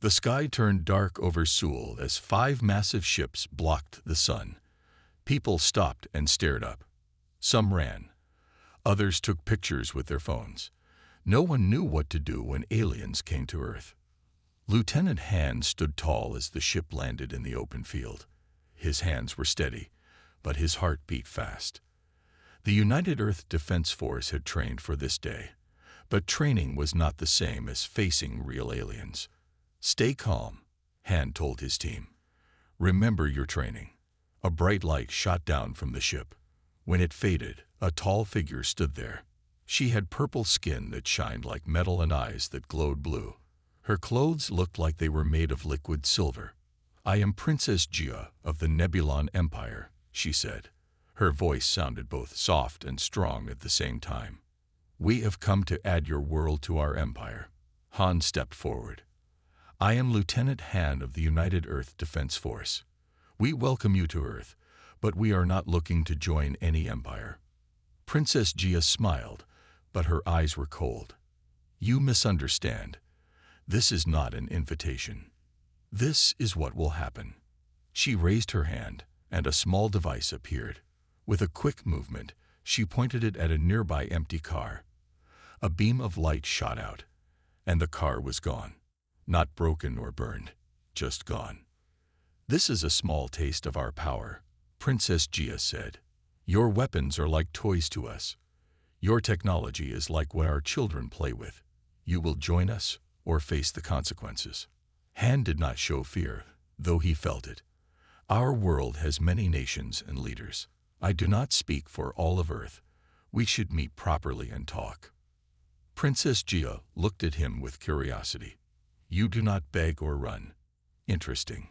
The sky turned dark over Seoul as 5 massive ships blocked the sun. People stopped and stared up. Some ran. Others took pictures with their phones. No one knew what to do when aliens came to Earth. Lieutenant Han stood tall as the ship landed in the open field. His hands were steady, but his heart beat fast. The United Earth Defense Force had trained for this day, but training was not the same as facing real aliens. "Stay calm," Han told his team. "Remember your training." A bright light shot down from the ship. When it faded, a tall figure stood there. She had purple skin that shined like metal and eyes that glowed blue. Her clothes looked like they were made of liquid silver. "I am Princess Jia of the Nebulon Empire," she said. Her voice sounded both soft and strong at the same time. "We have come to add your world to our empire." Han stepped forward. "I am Lieutenant Han of the United Earth Defense Force. We welcome you to Earth, but we are not looking to join any empire." Princess Jia smiled, but her eyes were cold. "You misunderstand. This is not an invitation. This is what will happen." She raised her hand, and a small device appeared. With a quick movement, she pointed it at a nearby empty car. A beam of light shot out, and the car was gone. Not broken or burned, just gone. "This is a small taste of our power," Princess Jia said. "Your weapons are like toys to us. Your technology is like what our children play with. You will join us or face the consequences." Han did not show fear, though he felt it. "Our world has many nations and leaders. I do not speak for all of Earth. We should meet properly and talk." Princess Jia looked at him with curiosity. "You do not beg or run. Interesting."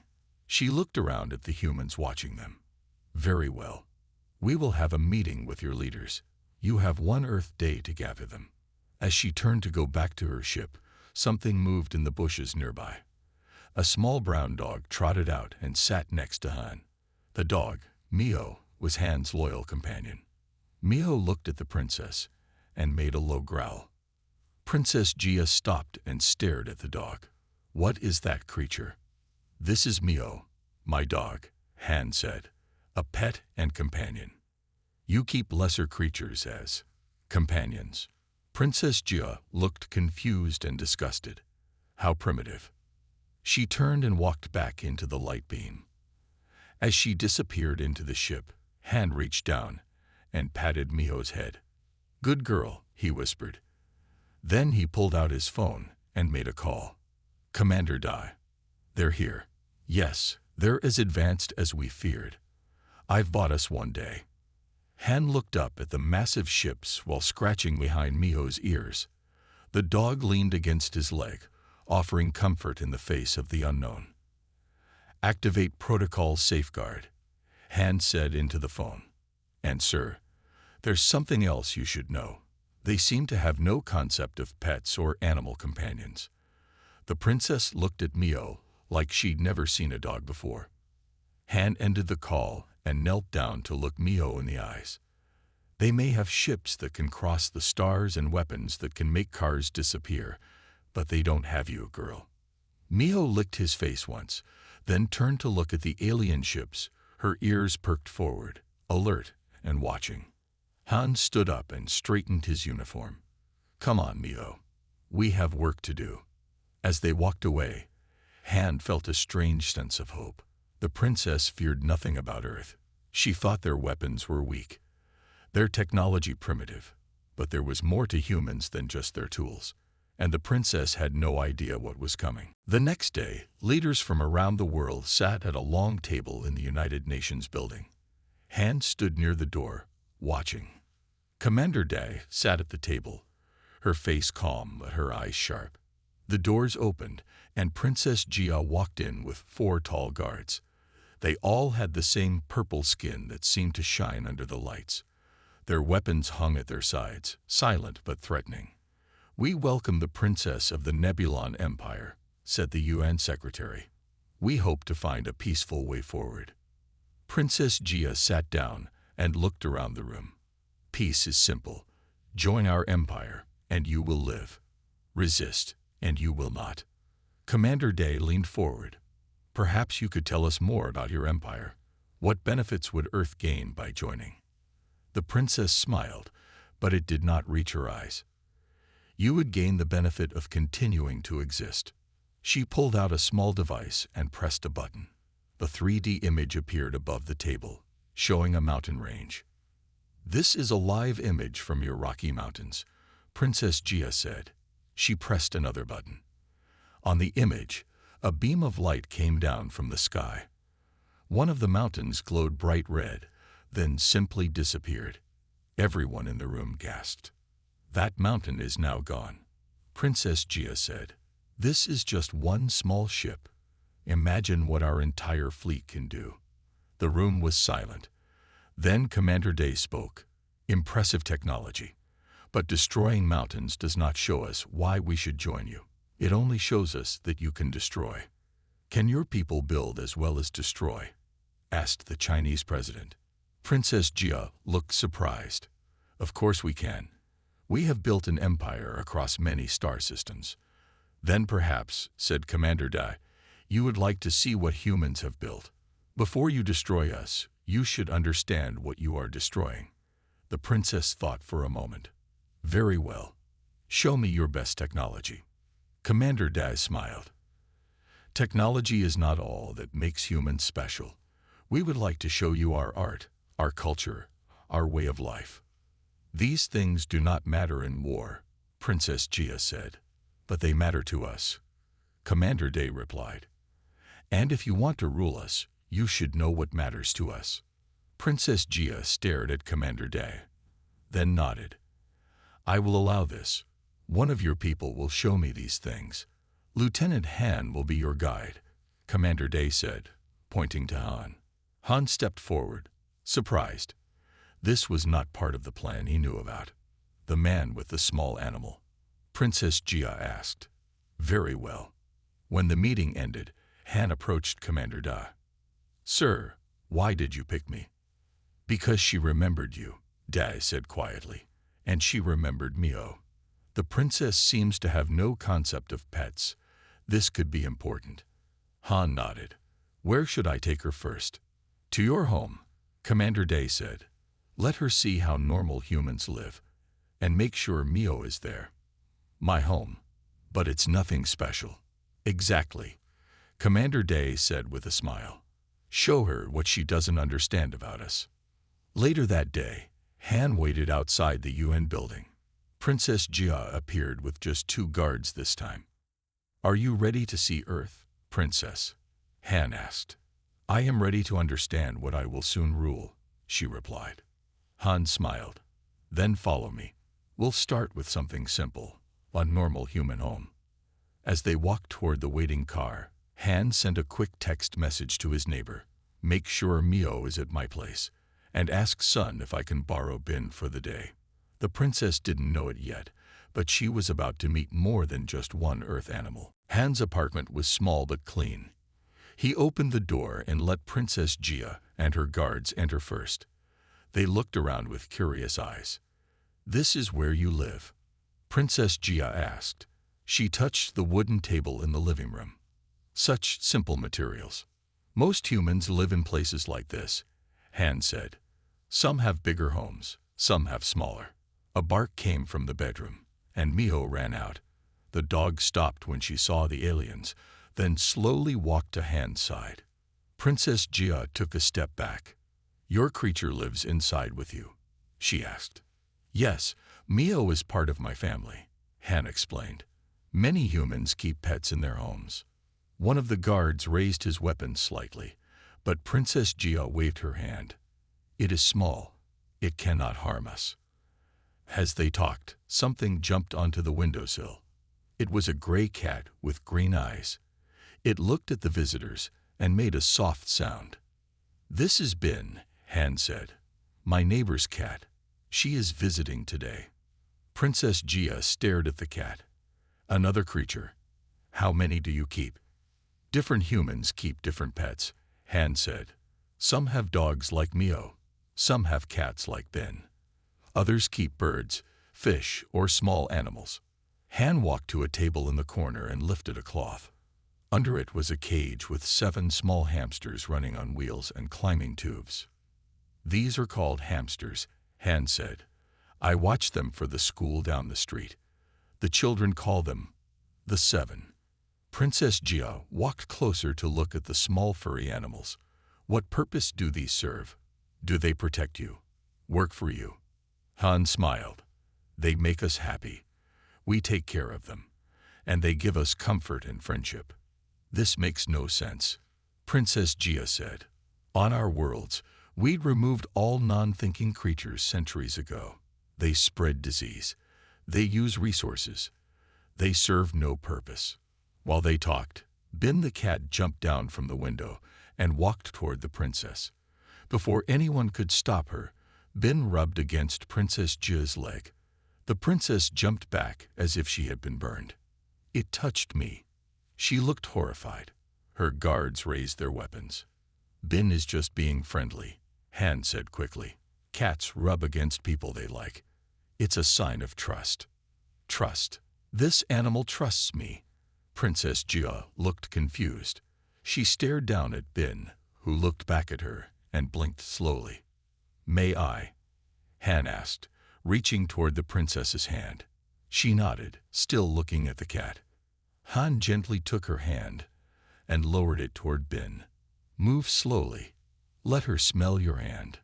She looked around at the humans watching them. "Very well. We will have a meeting with your leaders. You have 1 Earth day to gather them." As she turned to go back to her ship, something moved in the bushes nearby. A small brown dog trotted out and sat next to Han. The dog, Mio, was Han's loyal companion. Mio looked at the princess and made a low growl. Princess Jia stopped and stared at the dog. "What is that creature?" "This is Mio, my dog," Han said. "A pet and companion. You keep lesser creatures as companions." Princess Jia looked confused and disgusted. How primitive. She turned and walked back into the light beam. As she disappeared into the ship, Han reached down and patted Mio's head. "Good girl," he whispered. Then he pulled out his phone and made a call. "Commander Dai. They're here. Yes, they're as advanced as we feared. I've bought us 1 day." Han looked up at the massive ships while scratching behind Mio's ears. The dog leaned against his leg, offering comfort in the face of the unknown. "Activate Protocol Safeguard," Han said into the phone. "And sir, there's something else you should know. They seem to have no concept of pets or animal companions." The princess looked at Mio like she'd never seen a dog before. Han ended the call and knelt down to look Mio in the eyes. "They may have ships that can cross the stars and weapons that can make cars disappear, but they don't have you, girl." Mio licked his face once, then turned to look at the alien ships, her ears perked forward, alert and watching. Han stood up and straightened his uniform. "Come on, Mio. We have work to do." As they walked away, Han felt a strange sense of hope. The princess feared nothing about Earth. She thought their weapons were weak, their technology primitive, but there was more to humans than just their tools, and the princess had no idea what was coming. The next day, leaders from around the world sat at a long table in the United Nations building. Han stood near the door, watching. Commander Dai sat at the table, her face calm but her eyes sharp. The doors opened, and Princess Jia walked in with 4 tall guards. They all had the same purple skin that seemed to shine under the lights. Their weapons hung at their sides, silent but threatening. "We welcome the Princess of the Nebulon Empire," said the UN Secretary. "We hope to find a peaceful way forward." Princess Jia sat down and looked around the room. "Peace is simple. Join our empire, and you will live. Resist, and you will not." Commander Day leaned forward. Perhaps you could tell us more about your empire. What benefits would Earth gain by joining? The princess smiled, but it did not reach her eyes. You would gain the benefit of continuing to exist. She pulled out a small device and pressed a button. The 3D image appeared above the table, showing a mountain range. This is a live image from your Rocky Mountains, Princess Gia said. She pressed another button. On the image, a beam of light came down from the sky. One of the mountains glowed bright red, then simply disappeared. Everyone in the room gasped. That mountain is now gone, Princess Gia said. This is just one small ship. Imagine what our entire fleet can do. The room was silent. Then Commander Day spoke. Impressive technology. But destroying mountains does not show us why we should join you. It only shows us that you can destroy. Can your people build as well as destroy? Asked the Chinese president. Princess Gia looked surprised. Of course we can. We have built an empire across many star systems. Then perhaps, said Commander Day, you would like to see what humans have built. Before you destroy us, you should understand what you are destroying. The princess thought for a moment. Very well. Show me your best technology. Commander Day smiled. Technology is not all that makes humans special. We would like to show you our art, our culture, our way of life. These things do not matter in war, Princess Gia said, but they matter to us. Commander Day replied. And if you want to rule us, you should know what matters to us. Princess Gia stared at Commander Day, then nodded. I will allow this. One of your people will show me these things. Lieutenant Han will be your guide, Commander Day said, pointing to Han. Han stepped forward, surprised. This was not part of the plan he knew about. The man with the small animal. Princess Gia asked. Very well. When the meeting ended, Han approached Commander Day. Sir, why did you pick me? Because she remembered you, Day said quietly, and she remembered Mio. The princess seems to have no concept of pets. This could be important. Han nodded. Where should I take her first? To your home, Commander Day said. Let her see how normal humans live, and make sure Mio is there. My home, but it's nothing special. Exactly, Commander Day said with a smile. Show her what she doesn't understand about us. Later that day, Han waited outside the UN building. Princess Gia appeared with just 2 guards this time. Are you ready to see Earth, Princess? Han asked. I am ready to understand what I will soon rule, she replied. Han smiled. Then follow me. We'll start with something simple, a normal human home. As they walked toward the waiting car, Han sent a quick text message to his neighbor. Make sure Mio is at my place, and ask Sun if I can borrow Bin for the day. The princess didn't know it yet, but she was about to meet more than just one Earth animal. Han's apartment was small but clean. He opened the door and let Princess Gia and her guards enter first. They looked around with curious eyes. This is where you live? Princess Gia asked. She touched the wooden table in the living room. Such simple materials. Most humans live in places like this, Han said. Some have bigger homes, some have smaller. A bark came from the bedroom, and Mio ran out. The dog stopped when she saw the aliens, then slowly walked to Han's side. Princess Gia took a step back. Your creature lives inside with you, she asked. Yes, Mio is part of my family, Han explained. Many humans keep pets in their homes. One of the guards raised his weapon slightly, but Princess Gia waved her hand. It is small. It cannot harm us. As they talked, something jumped onto the windowsill. It was a gray cat with green eyes. It looked at the visitors and made a soft sound. This is Bin, Han said. My neighbor's cat. She is visiting today. Princess Gia stared at the cat. Another creature. How many do you keep? Different humans keep different pets, Han said. Some have dogs like Mio. Some have cats like Ben. Others keep birds, fish, or small animals. Han walked to a table in the corner and lifted a cloth. Under it was a cage with 7 small hamsters running on wheels and climbing tubes. "These are called hamsters," Han said. "I watch them for the school down the street. The children call them the 7. Princess Jia walked closer to look at the small furry animals. "What purpose do these serve? Do they protect you? Work for you?" Han smiled. "They make us happy. We take care of them, and they give us comfort and friendship." "This makes no sense," Princess Jia said. "On our worlds, we removed all non-thinking creatures centuries ago. They spread disease. They use resources. They serve no purpose." While they talked, Bin the cat jumped down from the window and walked toward the princess. Before anyone could stop her, Bin rubbed against Princess Jia's leg. The princess jumped back as if she had been burned. "It touched me." She looked horrified. Her guards raised their weapons. "Bin is just being friendly," Han said quickly. "Cats rub against people they like. It's a sign of trust." "Trust? This animal trusts me." Princess Jia looked confused. She stared down at Bin, who looked back at her and blinked slowly. "May I?" Han asked, reaching toward the princess's hand. She nodded, still looking at the cat. Han gently took her hand and lowered it toward Bin. "Move slowly. Let her smell your hand."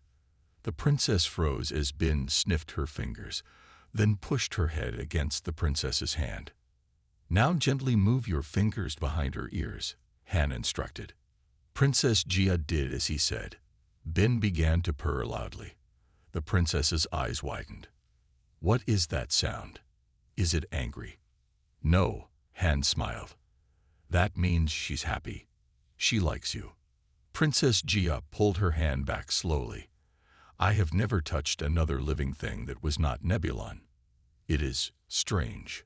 The princess froze as Bin sniffed her fingers, then pushed her head against the princess's hand. "Now gently move your fingers behind her ears," Han instructed. Princess Jia did as he said. Bin began to purr loudly. The princess's eyes widened. "What is that sound? Is it angry?" "No," Han smiled. "That means she's happy. She likes you." Princess Jia pulled her hand back slowly. "I have never touched another living thing that was not Nebulon. It is strange."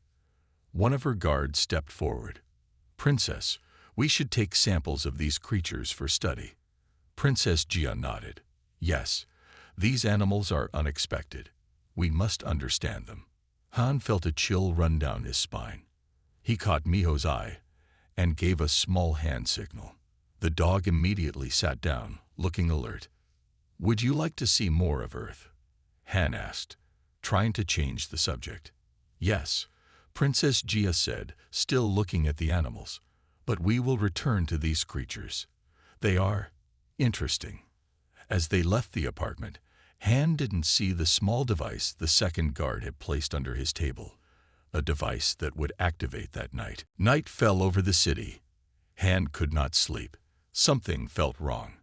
One of her guards stepped forward. "Princess, we should take samples of these creatures for study." Princess Jia nodded. "Yes, these animals are unexpected. We must understand them." Han felt a chill run down his spine. He caught Miho's eye and gave a small hand signal. The dog immediately sat down, looking alert. "Would you like to see more of Earth?" Han asked, trying to change the subject. "Yes," Princess Jia said, still looking at the animals. "But we will return to these creatures. They are interesting." As they left the apartment, Han didn't see the small device the second guard had placed under his table, a device that would activate that night. Night fell over the city. Han could not sleep. Something felt wrong.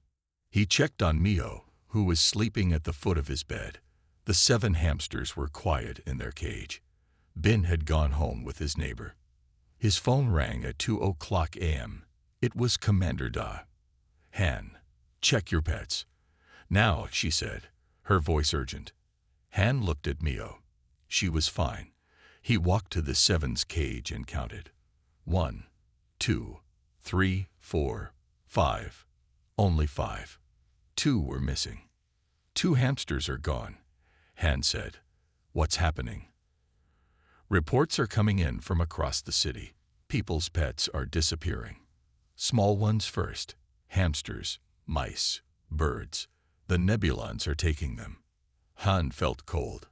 He checked on Miho, who was sleeping at the foot of his bed. The 7 hamsters were quiet in their cage. Bin had gone home with his neighbor. His phone rang at 2:00 a.m. It was Commander Da. "Han, check your pets." "Now," she said, her voice urgent. Han looked at Miho. She was fine. He walked to the 7's cage and counted. 1, 2, 3, 4, 5. Only 5. 2 were missing. 2 hamsters are gone, Han said. "What's happening?" "Reports are coming in from across the city. People's pets are disappearing. Small ones first. Hamsters, mice, birds. The Nebulons are taking them." Han felt cold.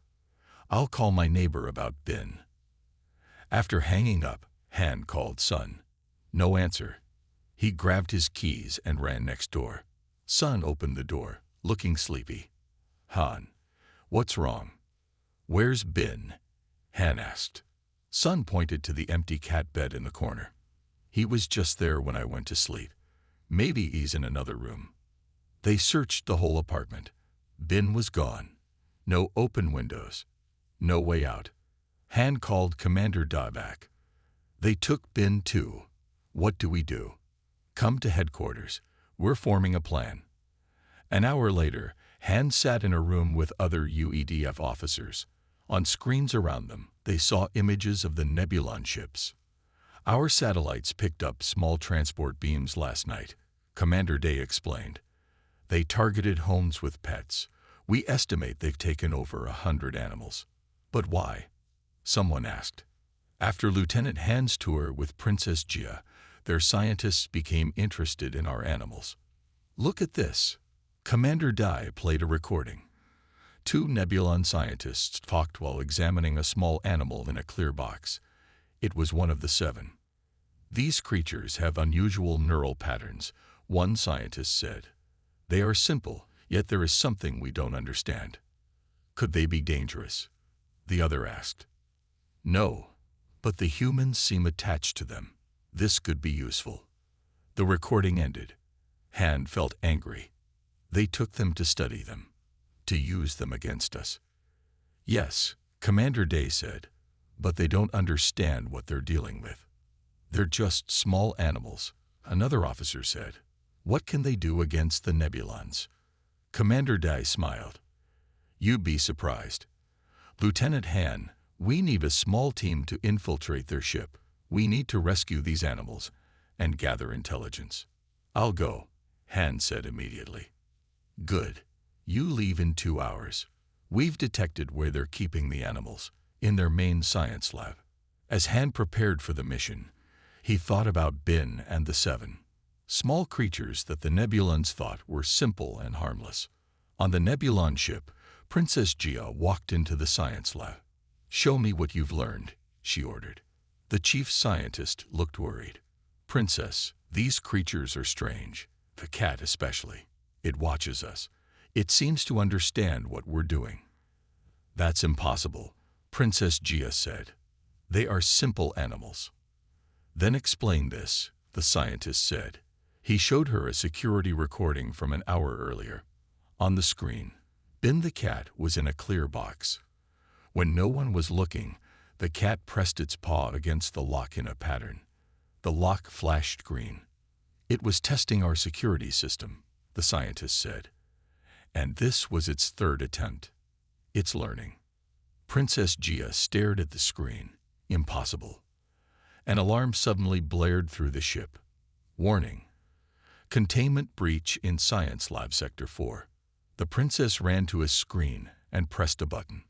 "I'll call my neighbor about Bin." After hanging up, Han called Sun. No answer. He grabbed his keys and ran next door. Sun opened the door, looking sleepy. "Han, what's wrong?" "Where's Bin?" Han asked. Sun pointed to the empty cat bed in the corner. "He was just there when I went to sleep. Maybe he's in another room." They searched the whole apartment. Bin was gone. No open windows. No way out. Han called Commander Da back. "They took Bin too. What do we do?" "Come to headquarters. We're forming a plan." An hour later, Han sat in a room with other UEDF officers. On screens around them, they saw images of the Nebulon ships. "Our satellites picked up small transport beams last night," Commander Day explained. "They targeted homes with pets. We estimate they've taken over 100 animals." "But why?" someone asked. After Lieutenant Han's tour with Princess Jia, their scientists became interested in our animals. Look at this. Commander Dai played a recording. Two Nebulon scientists talked while examining a small animal in a clear box. It was one of the 7. These creatures have unusual neural patterns, one scientist said. They are simple, yet there is something we don't understand. Could they be dangerous? The other asked. No, but the humans seem attached to them. This could be useful. The recording ended. Han felt angry. They took them to study them, to use them against us. Yes, Commander Day said, but they don't understand what they're dealing with. They're just small animals, another officer said. What can they do against the Nebulons? Commander Day smiled. You'd be surprised. Lieutenant Han, we need a small team to infiltrate their ship. We need to rescue these animals and gather intelligence. I'll go, Han said immediately. Good. You leave in 2 hours. We've detected where they're keeping the animals, in their main science lab. As Han prepared for the mission, he thought about Bin and the 7. Small creatures that the Nebulons thought were simple and harmless. On the Nebulon ship, Princess Gia walked into the science lab. Show me what you've learned, she ordered. The chief scientist looked worried. Princess, these creatures are strange. The cat especially. It watches us. It seems to understand what we're doing. That's impossible, Princess Gia said. They are simple animals. Then explain this, the scientist said. He showed her a security recording from an hour earlier. On the screen, Bin the cat was in a clear box. When no one was looking, the cat pressed its paw against the lock in a pattern. The lock flashed green. It was testing our security system, the scientist said. And this was its 3rd attempt. It's learning. Princess Gia stared at the screen. Impossible. An alarm suddenly blared through the ship. Warning. Containment breach in Science Lab Sector 4. The princess ran to a screen and pressed a button.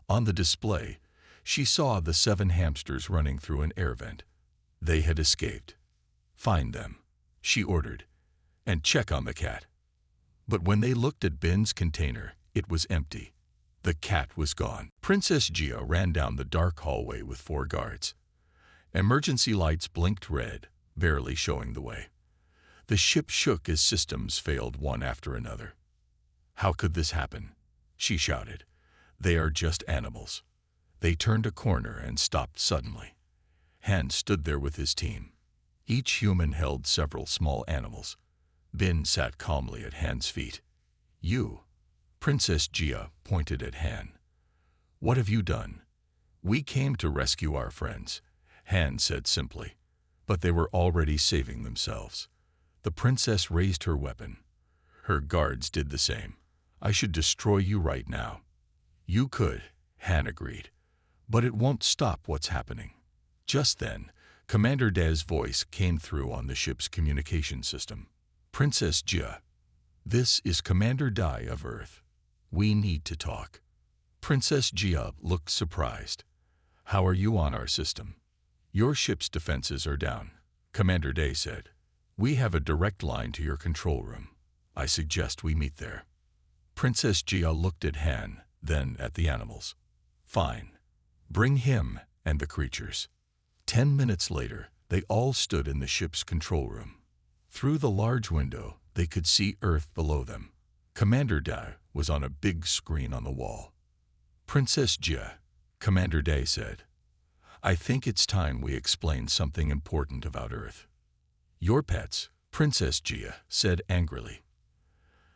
On the display, she saw the 7 hamsters running through an air vent. They had escaped. Find them, she ordered, and check on the cat. But when they looked at Bin's container, it was empty. The cat was gone. Princess Gia ran down the dark hallway with 4 guards. Emergency lights blinked red, barely showing the way. The ship shook as systems failed one after another. How could this happen? She shouted. They are just animals. They turned a corner and stopped suddenly. Han stood there with his team. Each human held several small animals. Bin sat calmly at Han's feet. You, Princess Gia pointed at Han. What have you done? We came to rescue our friends, Han said simply. But they were already saving themselves. The princess raised her weapon. Her guards did the same. I should destroy you right now. You could, Han agreed. But it won't stop what's happening. Just then, Commander Dai's voice came through on the ship's communication system. Princess Gia, this is Commander Dai of Earth. We need to talk. Princess Gia looked surprised. How are you on our system? Your ship's defenses are down, Commander Dai said. We have a direct line to your control room. I suggest we meet there. Princess Gia looked at Han, then at the animals. Fine. Bring him and the creatures. 10 minutes later, they all stood in the ship's control room. Through the large window, they could see Earth below them. Commander Dai was on a big screen on the wall. Princess Gia, Commander Dai said, I think it's time we explain something important about Earth. Your pets, Princess Gia said angrily.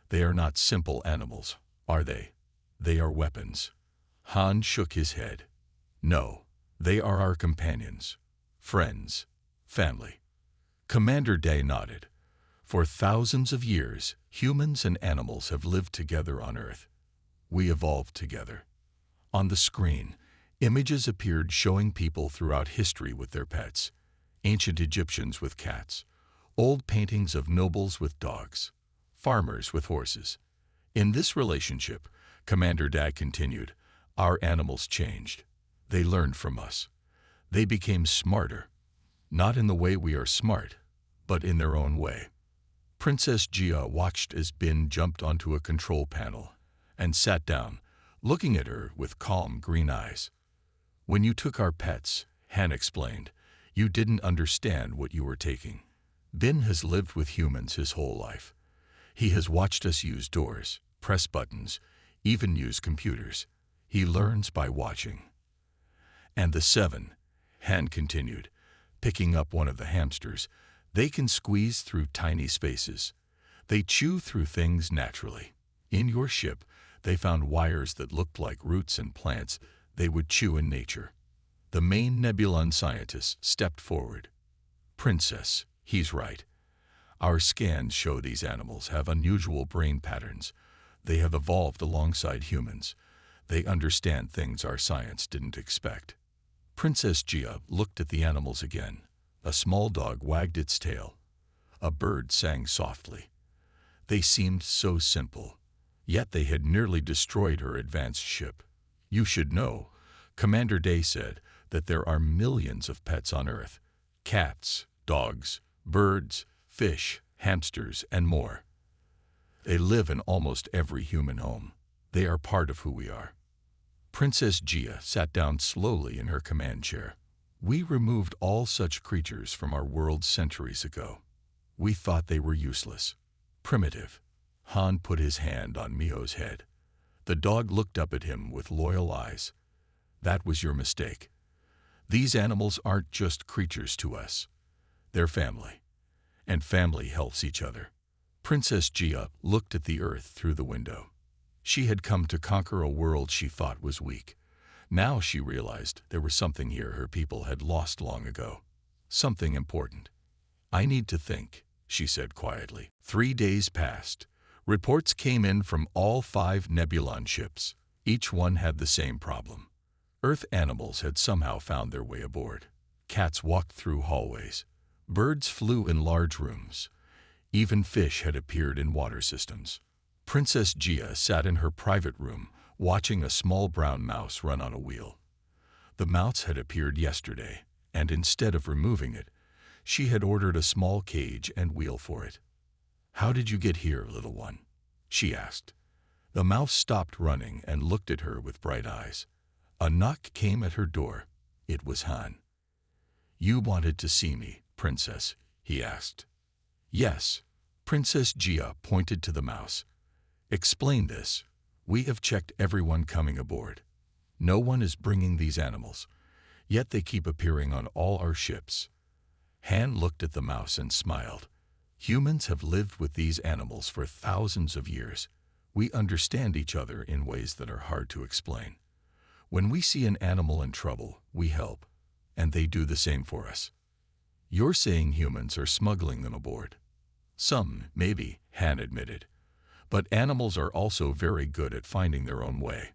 They are not simple animals, are they? They are weapons. Han shook his head. No, they are our companions, friends, family. Commander Dai nodded. For thousands of years, humans and animals have lived together on Earth. We evolved together. On the screen, images appeared showing people throughout history with their pets, ancient Egyptians with cats, old paintings of nobles with dogs, farmers with horses. In this relationship, Commander Dai continued, our animals changed. They learned from us. They became smarter, Not in the way we are smart, but in their own way. Princess Gia watched as Bin jumped onto a control panel and sat down, looking at her with calm green eyes. When you took our pets, Han explained, you didn't understand what you were taking. Bin has lived with humans his whole life. He has watched us use doors, press buttons, even use computers. He learns by watching. And the 7, Han continued, picking up one of the hamsters, they can squeeze through tiny spaces. They chew through things naturally. In your ship, they found wires that looked like roots and plants they would chew in nature. The main Nebulon scientist stepped forward. Princess, he's right. Our scans show these animals have unusual brain patterns. They have evolved alongside humans. They understand things our science didn't expect. Princess Gia looked at the animals again. A small dog wagged its tail. A bird sang softly. They seemed so simple, yet they had nearly destroyed her advanced ship. You should know, Commander Day said, that there are millions of pets on Earth. Cats, dogs, birds, fish, hamsters, and more. They live in almost every human home. They are part of who we are. Princess Gia sat down slowly in her command chair. We removed all such creatures from our world centuries ago. We thought they were useless, primitive. Han put his hand on Mio's head. The dog looked up at him with loyal eyes. That was your mistake. These animals aren't just creatures to us. They're family. And family helps each other. Princess Gia looked at the Earth through the window. She had come to conquer a world she thought was weak. Now she realized there was something here her people had lost long ago. Something important. I need to think, she said quietly. 3 days passed. Reports came in from all 5 Nebulon ships. Each one had the same problem. Earth animals had somehow found their way aboard. Cats walked through hallways. Birds flew in large rooms. Even fish had appeared in water systems. Princess Gia sat in her private room, watching a small brown mouse run on a wheel. The mouse had appeared yesterday, and instead of removing it, she had ordered a small cage and wheel for it. How did you get here, little one? She asked. The mouse stopped running and looked at her with bright eyes. A knock came at her door. It was Han. You wanted to see me, Princess, he asked. Yes. Princess Gia pointed to the mouse. Explain this. We have checked everyone coming aboard. No one is bringing these animals, yet they keep appearing on all our ships. Han looked at the mouse and smiled. Humans have lived with these animals for thousands of years. We understand each other in ways that are hard to explain. When we see an animal in trouble, we help, and they do the same for us. You're saying humans are smuggling them aboard. Some, maybe, Han admitted. But animals are also very good at finding their own way.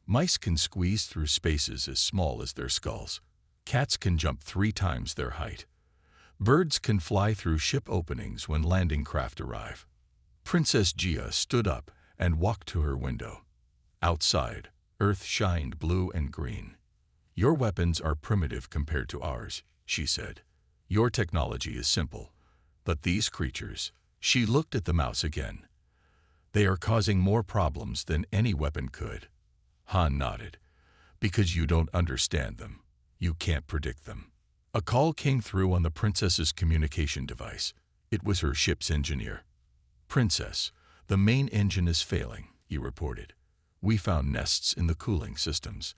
Mice can squeeze through spaces as small as their skulls. Cats can jump 3 times their height. Birds can fly through ship openings when landing craft arrive. Princess Gia stood up and walked to her window. Outside, Earth shined blue and green. Your weapons are primitive compared to ours, she said. Your technology is simple. But these creatures, she looked at the mouse again. They are causing more problems than any weapon could. Han nodded. Because you don't understand them. You can't predict them. A call came through on the princess's communication device. It was her ship's engineer. Princess, the main engine is failing, he reported. We found nests in the cooling systems,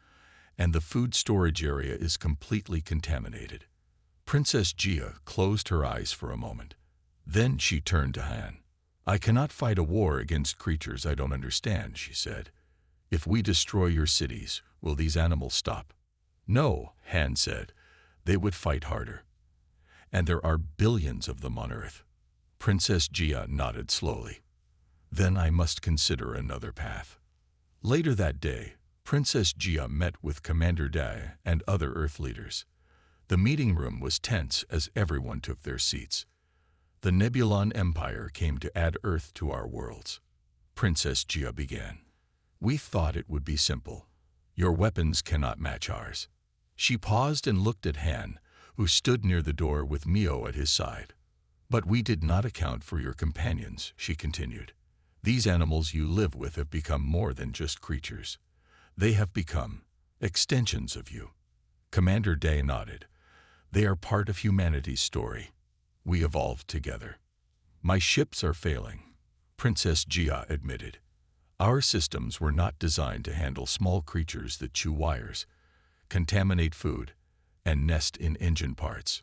and the food storage area is completely contaminated. Princess Gia closed her eyes for a moment. Then she turned to Han. I cannot fight a war against creatures I don't understand, she said. If we destroy your cities, will these animals stop? No, Han said. They would fight harder. And there are billions of them on Earth. Princess Gia nodded slowly. Then I must consider another path. Later that day, Princess Gia met with Commander Dai and other Earth leaders. The meeting room was tense as everyone took their seats. The Nebulon Empire came to add Earth to our worlds. Princess Gia began. We thought it would be simple. Your weapons cannot match ours. She paused and looked at Han, who stood near the door with Mio at his side. "But we did not account for your companions," she continued. "These animals you live with have become more than just creatures. They have become extensions of you." Commander Day nodded. "They are part of humanity's story. We evolved together." "My ships are failing," Princess Jia admitted. "Our systems were not designed to handle small creatures that chew wires, contaminate food, and nest in engine parts."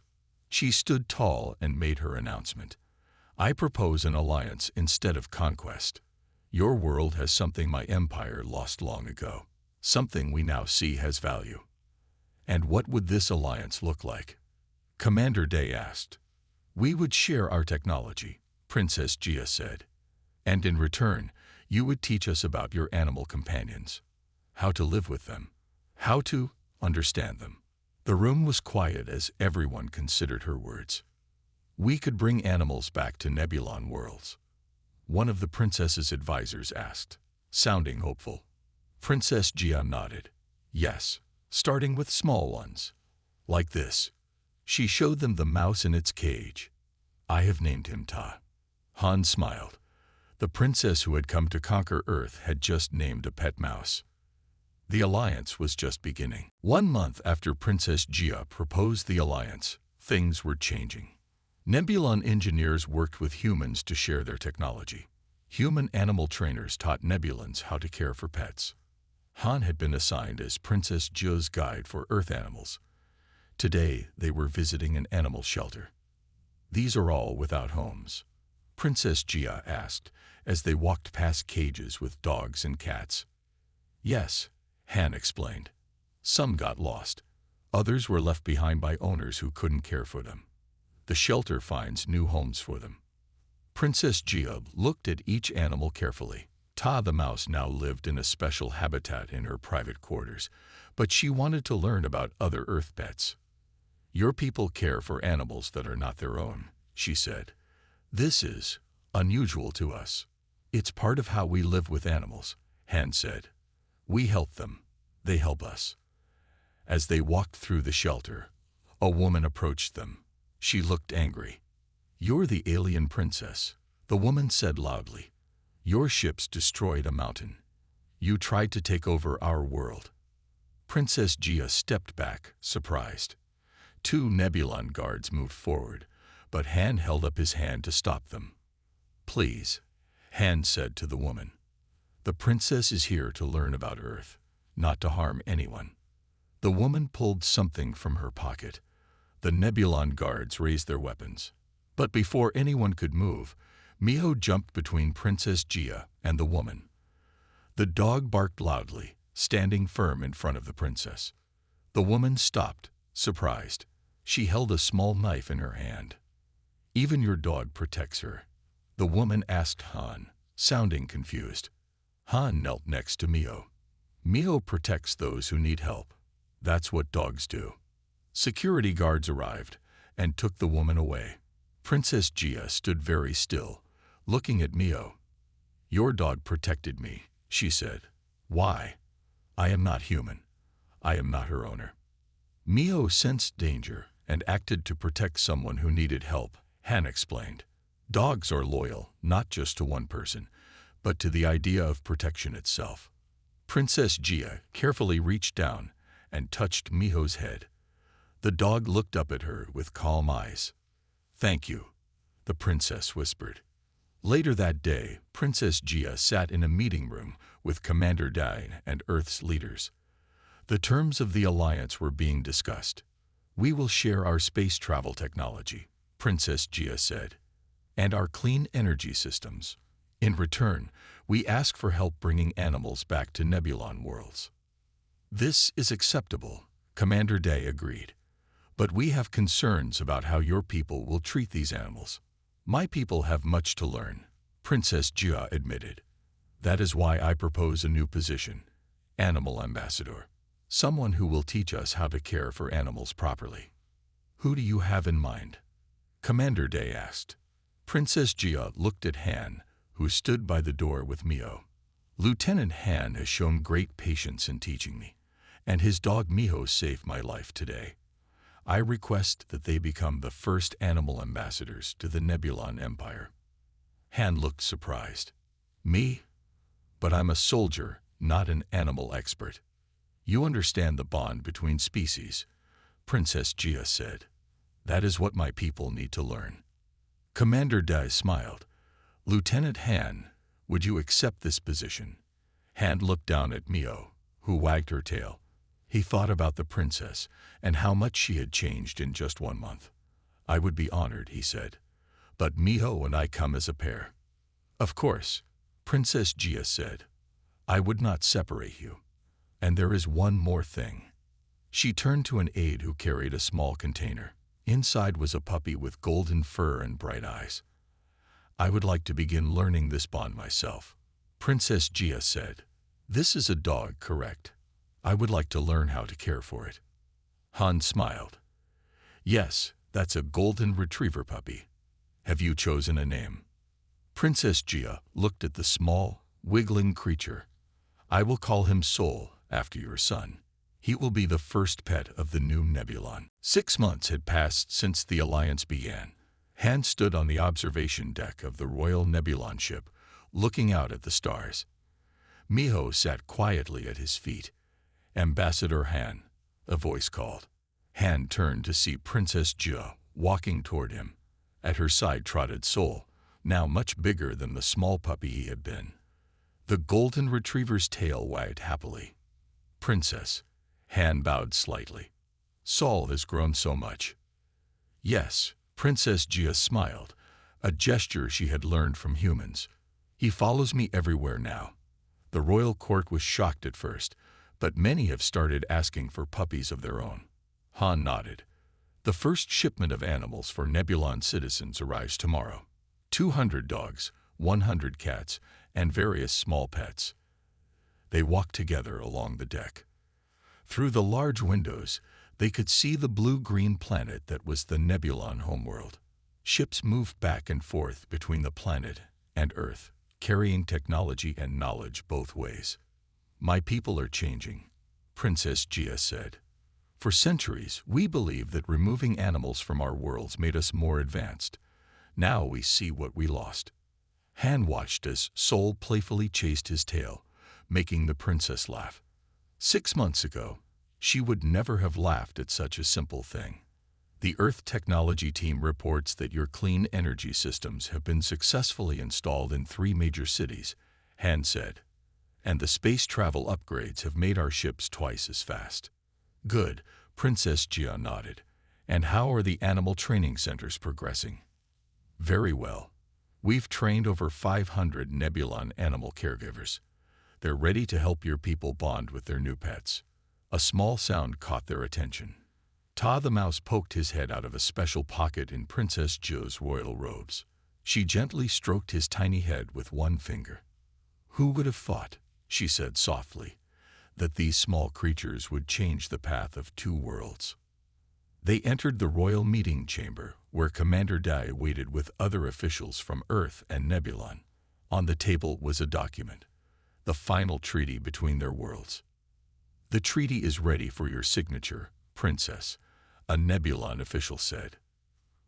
She stood tall and made her announcement. "I propose an alliance instead of conquest. Your world has something my empire lost long ago, something we now see has value." "And what would this alliance look like?" Commander Day asked. "We would share our technology," Princess Jia said. "And in return, you would teach us about your animal companions, how to live with them, how to understand them." The room was quiet as everyone considered her words. "We could bring animals back to Nebulon worlds," one of the princess's advisors asked, sounding hopeful. Princess Jia nodded. "Yes, starting with small ones. Like this." She showed them the mouse in its cage. "I have named him Ta." Han smiled. The princess who had come to conquer Earth had just named a pet mouse. The alliance was just beginning. 1 month after Princess Jia proposed the alliance, things were changing. Nebulon engineers worked with humans to share their technology. Human animal trainers taught Nebulons how to care for pets. Han had been assigned as Princess Jia's guide for Earth animals. Today, they were visiting an animal shelter. "These are all without homes?" Princess Jia asked as they walked past cages with dogs and cats. "Yes," Han explained. "Some got lost. Others were left behind by owners who couldn't care for them. The shelter finds new homes for them." Princess Jia looked at each animal carefully. Ta the mouse now lived in a special habitat in her private quarters, but she wanted to learn about other Earth pets. "Your people care for animals that are not their own," she said. "This is unusual to us." "It's part of how we live with animals," Han said. "We help them. They help us." As they walked through the shelter, a woman approached them. She looked angry. "You're the alien princess," the woman said loudly. "Your ships destroyed a mountain. You tried to take over our world." Princess Jia stepped back, surprised. 2 Nebulon guards moved forward, but Han held up his hand to stop them. "Please," Han said to the woman. "The princess is here to learn about Earth, not to harm anyone." The woman pulled something from her pocket. The Nebulon guards raised their weapons. But before anyone could move, Mio jumped between Princess Jia and the woman. The dog barked loudly, standing firm in front of the princess. The woman stopped, surprised. She held a small knife in her hand. "Even your dog protects her?" the woman asked Han, sounding confused. Han knelt next to Mio. "Mio protects those who need help. That's what dogs do." Security guards arrived and took the woman away. Princess Jia stood very still, looking at Mio. "Your dog protected me," she said. "Why? I am not human. I am not her owner." Mio sensed danger and acted to protect someone who needed help, Han explained. "Dogs are loyal, not just to one person, but to the idea of protection itself." Princess Jia carefully reached down and touched Mio's head. The dog looked up at her with calm eyes. "Thank you," the princess whispered. Later that day, Princess Jia sat in a meeting room with Commander Dai and Earth's leaders. The terms of the alliance were being discussed. "We will share our space travel technology," Princess Jia said, "and our clean energy systems. In return, we ask for help bringing animals back to Nebulon worlds." "This is acceptable," Commander Day agreed. "But we have concerns about how your people will treat these animals." "My people have much to learn," Princess Jia admitted. "That is why I propose a new position, Animal Ambassador. Someone who will teach us how to care for animals properly." "Who do you have in mind?" Commander Day asked. Princess Jia looked at Han, who stood by the door with Mio. "Lieutenant Han has shown great patience in teaching me, and his dog Miho saved my life today. I request that they become the first animal ambassadors to the Nebulon Empire." Han looked surprised. "Me? But I'm a soldier, not an animal expert." "You understand the bond between species," Princess Jia said. "That is what my people need to learn." Commander Dai smiled. "Lieutenant Han, would you accept this position?" Han looked down at Mio, who wagged her tail. He thought about the princess and how much she had changed in just 1 month. "I would be honored," he said. "But Miho and I come as a pair." "Of course," Princess Jia said. "I would not separate you. And there is one more thing." She turned to an aide who carried a small container. Inside was a puppy with golden fur and bright eyes. "I would like to begin learning this bond myself," Princess Jia said. "This is a dog, correct? I would like to learn how to care for it." Han smiled. "Yes, that's a golden retriever puppy. Have you chosen a name?" Princess Jia looked at the small, wiggling creature. "I will call him Sol, after your son. He will be the first pet of the new Nebulon." 6 months had passed since the alliance began. Han stood on the observation deck of the Royal Nebulon ship, looking out at the stars. Miho sat quietly at his feet. "Ambassador Han," a voice called. Han turned to see Princess Jia walking toward him. At her side trotted Sol, now much bigger than the small puppy he had been. The golden retriever's tail wagged happily. "Princess," Han bowed slightly. "Sol has grown so much." "Yes," Princess Jia smiled, a gesture she had learned from humans. "He follows me everywhere now." The royal court was shocked at first, but many have started asking for puppies of their own. Han nodded. "The first shipment of animals for Nebulon citizens arrives tomorrow. 200 dogs, 100 cats, and various small pets." They walked together along the deck. Through the large windows, they could see the blue-green planet that was the Nebulon homeworld. Ships moved back and forth between the planet and Earth, carrying technology and knowledge both ways. "My people are changing," Princess Jia said. "For centuries, we believed that removing animals from our worlds made us more advanced. Now we see what we lost." Han watched as Sol playfully chased his tail, making the princess laugh. 6 months ago, she would never have laughed at such a simple thing. "The Earth Technology Team reports that your clean energy systems have been successfully installed in 3 major cities," Han said. "And the space travel upgrades have made our ships twice as fast." "Good," Princess Jia nodded. "And how are the animal training centers progressing?" "Very well. We've trained over 500 Nebulon animal caregivers. They're ready to help your people bond with their new pets." A small sound caught their attention. Ta the mouse poked his head out of a special pocket in Princess Jia's royal robes. She gently stroked his tiny head with one finger. "Who would have thought," she said softly, "that these small creatures would change the path of 2 worlds?" They entered the royal meeting chamber, where Commander Dai waited with other officials from Earth and Nebulon. On the table was a document, the final treaty between their worlds. "The treaty is ready for your signature, Princess," a Nebulon official said.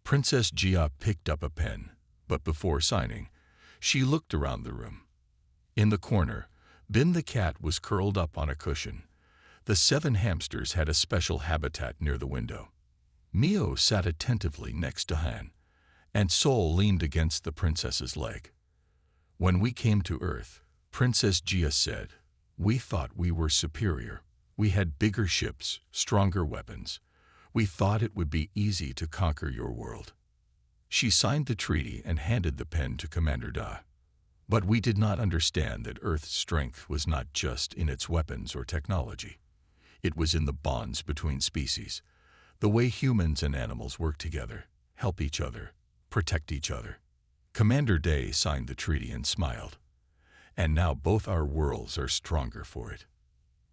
Princess Jia picked up a pen, but before signing, she looked around the room. In the corner, Bin the cat was curled up on a cushion. The 7 hamsters had a special habitat near the window. Mio sat attentively next to Han, and Sol leaned against the princess's leg. "When we came to Earth," Princess Jia said, "we thought we were superior. We had bigger ships, stronger weapons. We thought it would be easy to conquer your world." She signed the treaty and handed the pen to Commander Da. "But we did not understand that Earth's strength was not just in its weapons or technology. It was in the bonds between species, the way humans and animals work together, help each other, protect each other." Commander Day signed the treaty and smiled. "And now both our worlds are stronger for it."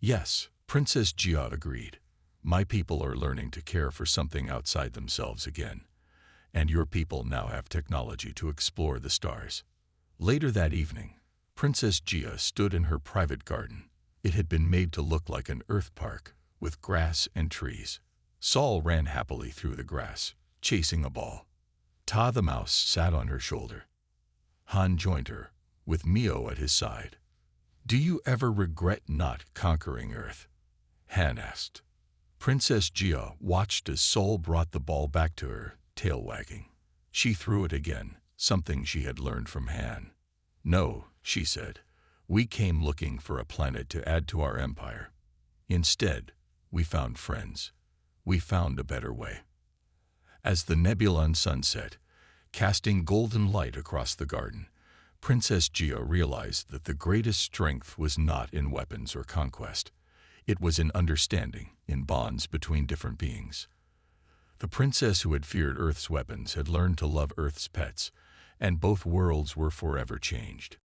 "Yes," Princess Jia agreed. "My people are learning to care for something outside themselves again. And your people now have technology to explore the stars." Later that evening, Princess Jia stood in her private garden. It had been made to look like an Earth park, with grass and trees. Saul ran happily through the grass, chasing a ball. Ta the mouse sat on her shoulder. Han joined her, with Mio at his side. "Do you ever regret not conquering Earth?" Han asked. Princess Gia watched as Saul brought the ball back to her, tail wagging. She threw it again, something she had learned from Han. "No," she said. "We came looking for a planet to add to our empire. Instead, we found friends. We found a better way." As the Nebulon sun set, casting golden light across the garden, Princess Gia realized that the greatest strength was not in weapons or conquest. It was in understanding, in bonds between different beings. The princess who had feared Earth's weapons had learned to love Earth's pets, and both worlds were forever changed.